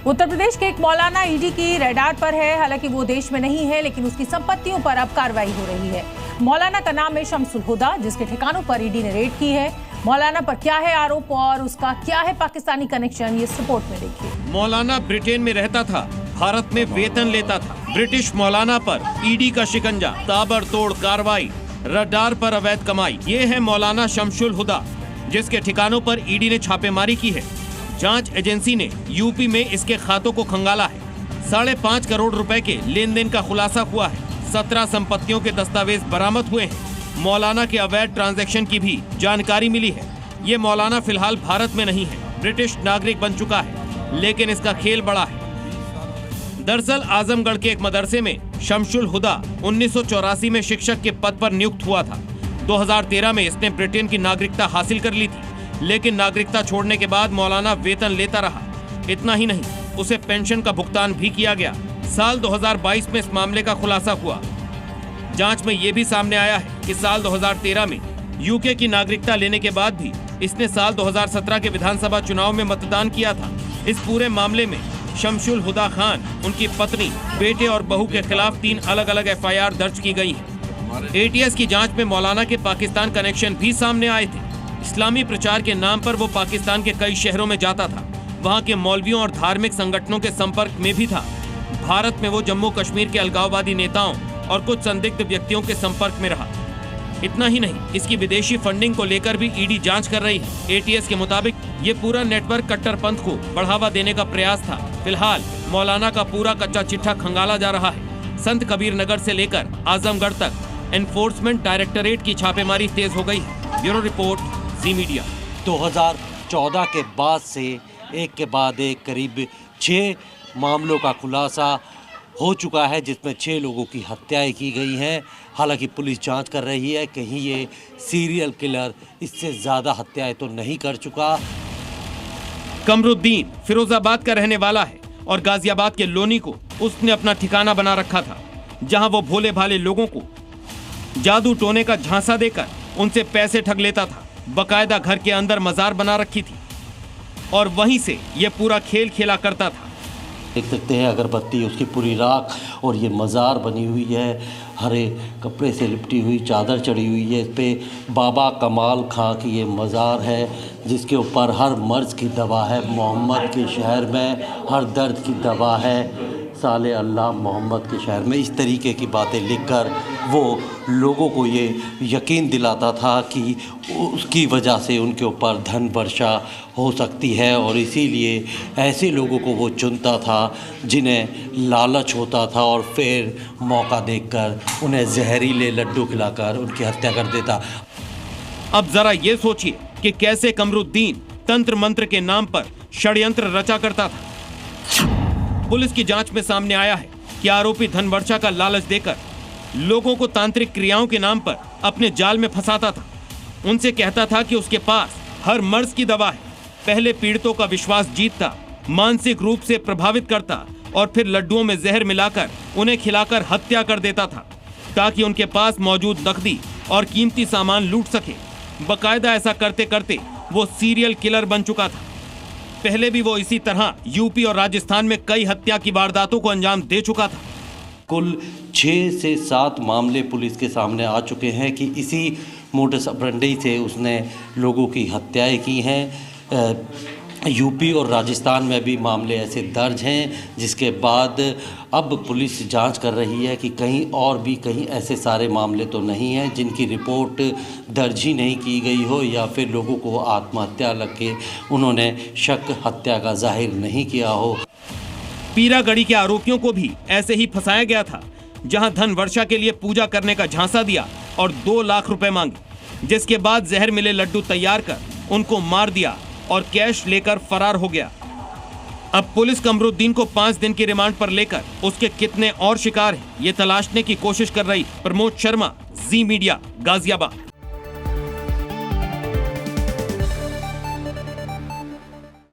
उत्तर प्रदेश के एक मौलाना ईडी की रडार पर है। हालांकि वो देश में नहीं है, लेकिन उसकी संपत्तियों पर अब कार्रवाई हो रही है। मौलाना का नाम है शमसुल हुदा, जिसके ठिकानों पर ईडी ने रेड की है। मौलाना पर क्या है आरोप और उसका क्या है पाकिस्तानी कनेक्शन, ये इस रिपोर्ट में देखिए। मौलाना ब्रिटेन में रहता था, भारत में वेतन लेता था। ब्रिटिश मौलाना पर ईडी का शिकंजा, ताबड़तोड़ कार्रवाई, रडार पर अवैध कमाई। ये है मौलाना शमसुल हुदा, जिसके ठिकानों पर ईडी ने छापेमारी की है। जांच एजेंसी ने यूपी में इसके खातों को खंगाला है। 5.5 करोड़ रुपए के लेन देन का खुलासा हुआ है। 17 संपत्तियों के दस्तावेज बरामद हुए हैं। मौलाना के अवैध ट्रांजैक्शन की भी जानकारी मिली है। ये मौलाना फिलहाल भारत में नहीं है, ब्रिटिश नागरिक बन चुका है, लेकिन इसका खेल बड़ा है। दरअसल आजमगढ़ के एक मदरसे में शमसुल हुदा 1984 में शिक्षक के पद पर नियुक्त हुआ था। 2013 में इसने ब्रिटेन की नागरिकता हासिल कर ली थी, लेकिन नागरिकता छोड़ने के बाद मौलाना वेतन लेता रहा। इतना ही नहीं, उसे पेंशन का भुगतान भी किया गया। साल 2022 में इस मामले का खुलासा हुआ। जांच में ये भी सामने आया है कि साल 2013 में यूके की नागरिकता लेने के बाद भी इसने साल 2017 के विधानसभा चुनाव में मतदान किया था। इस पूरे मामले में शमसुल हुदा खान, उनकी पत्नी, बेटे और बहू के खिलाफ 3 अलग अलग FIR दर्ज की गई है। ATS की जांच में मौलाना के पाकिस्तान कनेक्शन भी सामने आए थे। इस्लामी प्रचार के नाम पर वो पाकिस्तान के कई शहरों में जाता था। वहाँ के मौलवियों और धार्मिक संगठनों के संपर्क में भी था। भारत में वो जम्मू कश्मीर के अलगाववादी नेताओं और कुछ संदिग्ध व्यक्तियों के संपर्क में रहा। इतना ही नहीं, इसकी विदेशी फंडिंग को लेकर भी ईडी जांच कर रही है। ATS के मुताबिक ये पूरा नेटवर्क कट्टरपंथ को बढ़ावा देने का प्रयास था। फिलहाल मौलाना का पूरा कच्चा चिट्ठा खंगाला जा रहा है। संत कबीर नगर से लेकर आजमगढ़ तक एनफोर्समेंट डायरेक्टरेट की छापेमारी तेज हो गई है। ब्यूरो रिपोर्ट, जी मीडिया। 2014 के बाद से एक के बाद एक करीब 6 मामलों का खुलासा हो चुका है, जिसमें 6 लोगों की हत्याएं की गई हैं। हालांकि पुलिस जांच कर रही है, कहीं ये सीरियल किलर इससे ज़्यादा हत्याएं तो नहीं कर चुका। कमरुद्दीन फिरोजाबाद का रहने वाला है और गाजियाबाद के लोनी को उसने अपना ठिकाना बना रखा था, जहां वो भोले भाले लोगों को जादू टोने का झांसा देकर उनसे पैसे ठग लेता था। बकायदा घर के अंदर मजार बना रखी थी और वहीं से ये पूरा खेल खेला करता था। देख सकते हैं अगरबत्ती, उसकी पूरी राख, और ये मज़ार बनी हुई है, हरे कपड़े से लिपटी हुई चादर चढ़ी हुई है। इस पे बाबा कमाल खां की ये मज़ार है, जिसके ऊपर हर मर्ज़ की दवा है। मोहम्मद के शहर में हर दर्द की दवा है, साले अल्लाह मोहम्मद के शहर में। इस तरीके की बातें लिखकर वो लोगों को ये यकीन दिलाता था कि उसकी वजह से उनके ऊपर धन वर्षा हो सकती है, और इसीलिए ऐसे लोगों को वो चुनता था जिन्हें लालच होता था, और फिर मौका देखकर उन्हें जहरीले लड्डू खिलाकर उनकी हत्या कर देता। अब जरा ये सोचिए कि कैसे कमरुद्दीन तंत्र मंत्र के नाम पर षड्यंत्र रचा करता था। पुलिस की जांच में सामने आया है कि आरोपी धन वर्षा का लालच देकर लोगों को तांत्रिक क्रियाओं के नाम पर अपने जाल में फंसाता था। उनसे कहता था कि उसके पास हर मर्ज की दवा है। पहले पीड़ितों का विश्वास जीतता, मानसिक रूप से प्रभावित करता और फिर लड्डुओं में जहर मिलाकर उन्हें खिलाकर हत्या कर देता था, ताकि उनके पास मौजूद नकदी और कीमती सामान लूट सके। बकायदा ऐसा करते करते वो सीरियल किलर बन चुका था। पहले भी वो इसी तरह यूपी और राजस्थान में कई हत्या की वारदातों को अंजाम दे चुका था। कुल 6 से 7 मामले पुलिस के सामने आ चुके हैं कि इसी मोडस ऑपरेंडी से उसने लोगों की हत्याएं की हैं। यूपी और राजस्थान में भी मामले ऐसे दर्ज हैं, जिसके बाद अब पुलिस जांच कर रही है कि कहीं और भी कहीं ऐसे सारे मामले तो नहीं हैं जिनकी रिपोर्ट दर्ज ही नहीं की गई हो, या फिर लोगों को आत्महत्या लग के उन्होंने शक हत्या का जाहिर नहीं किया हो। पीरागढ़ी के आरोपियों को भी ऐसे ही फंसाया गया था, जहां धन वर्षा के लिए पूजा करने का झांसा दिया और 2 लाख रुपए मांगे, जिसके बाद जहर मिले लड्डू तैयार कर उनको मार दिया और कैश लेकर फरार हो गया। अब पुलिस कमरुद्दीन को 5 दिन की रिमांड पर लेकर उसके कितने और शिकार हैं, ये तलाशने की कोशिश कर रही। प्रमोद शर्मा, जी मीडिया, गाजियाबाद।